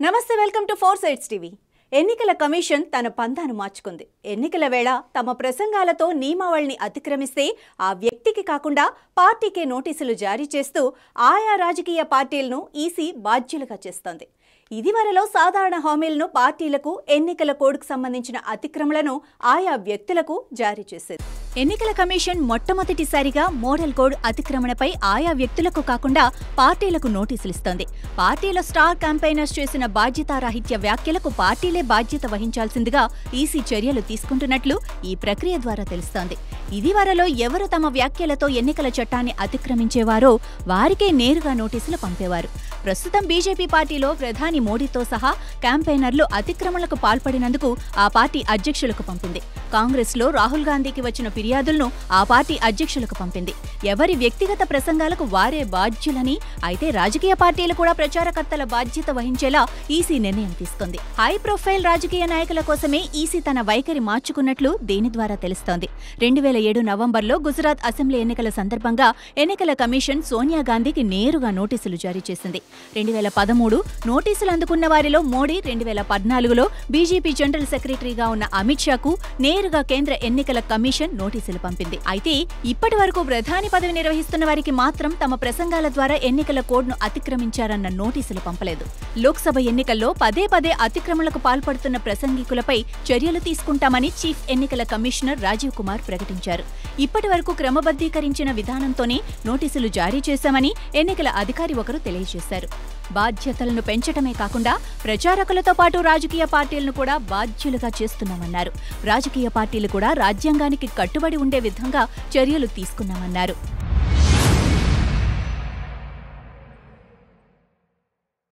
నమస్తే, welcome to 4 sides TV. ఎన్నికల commission తన పందాను మార్చుకుంది. ఎన్నికల వేళ తమ ప్రసంగాలతో నియమావళిని అతిక్రమిస్తే ఆ వ్యక్తికి కాకుండా పార్టీకే నోటీసులు జారీ చేస్తూ ఆయా రాజకీయ పార్టీలను ఈసీ బాధ్యులుగా చేస్తోంది. ఇదివరలో సాధారణ హామీలను పార్టీలకు, ఎన్నికల కోడ్కు సంబంధించిన అతిక్రమణలను ఆయా వ్యక్తులకు జారీ చేసేది. ఎన్నికల కమిషన్ మొట్టమొదటిసారిగా మోడల్ కోడ్ అతిక్రమణపై ఆయా వ్యక్తులకు కాకుండా పార్టీలకు నోటీసులిస్తోంది. పార్టీల స్టార్ క్యాంపెయినర్స్ చేసిన బాధ్యతారాహిత్య వ్యాఖ్యలకు పార్టీలే బాధ్యత వహించాల్సిందిగా ఈసీ చర్యలు తీసుకుంటున్నట్లు ఈ ప్రక్రియ ద్వారా తెలుస్తోంది. ఇదివరలో ఎవరు తమ వ్యాఖ్యలతో ఎన్నికల చట్టాన్ని అతిక్రమించేవారో వారికే నేరుగా నోటీసులు పంపేవారు. ప్రస్తుతం బీజేపీ పార్టీలో ప్రధాని మోడీతో సహా క్యాంపెయినర్లు అతిక్రమణలకు పాల్పడినందుకు ఆ పార్టీ అధ్యక్షులకు పంపింది. కాంగ్రెస్లో రాహుల్ గాంధీకి వచ్చిన ఫిర్యాదులను ఆ పార్టీ అధ్యక్షులకు పంపింది. ఎవరి వ్యక్తిగత ప్రసంగాలకు వారే బాధ్యులని, అయితే రాజకీయ పార్టీలు కూడా ప్రచారకర్తల బాధ్యత వహించేలా ఈసీ నిర్ణయం తీసుకుంది. హై ప్రొఫైల్ రాజకీయ నాయకుల కోసమే ఈసీ తన వైఖరి మార్చుకున్నట్లు దీని ద్వారా తెలుస్తోంది. 2007 నవంబర్లో గుజరాత్ అసెంబ్లీ ఎన్నికల సందర్భంగా ఎన్నికల కమిషన్ సోనియా గాంధీకి నేరుగా నోటీసులు జారీ చేసింది. 2013 నోటీసులు అందుకున్న వారిలో మోడీ, 2014లో బీజేపీ జనరల్ సెక్రటరీగా ఉన్న అమిత్ షాకు నేరుగా కేంద్ర ఎన్నికల కమిషన్ నోటీసులు పంపింది. అయితే ఇప్పటి వరకు ప్రధాని పదవి నిర్వహిస్తున్న వారికి మాత్రం తమ ప్రసంగాల ద్వారా ఎన్నికల కోడ్ను అతిక్రమించారన్న నోటీసులు పంపలేదు. లోక్సభ ఎన్నికల్లో పదే పదే అతిక్రమణలకు పాల్పడుతున్న ప్రసంగికులపై చర్యలు తీసుకుంటామని చీఫ్ ఎన్నికల కమిషనర్ రాజీవ్ కుమార్ ప్రకటించారు. ఇప్పటి వరకు క్రమబద్ధీకరించిన విధానంతోనే నోటీసులు జారీ చేశామని ఎన్నికల అధికారి ఒకరు తెలియజేశారు. బాధ్యతలను పెంచటమే కాకుండా ప్రచారకులతో పాటు రాజకీయ పార్టీలను కూడా బాధ్యులుగా చేస్తున్నామన్నారు. రాజకీయ పార్టీలు కూడా రాజ్యాంగానికి కట్టుబడి ఉండే విధంగా చర్యలు తీసుకున్నామన్నారు.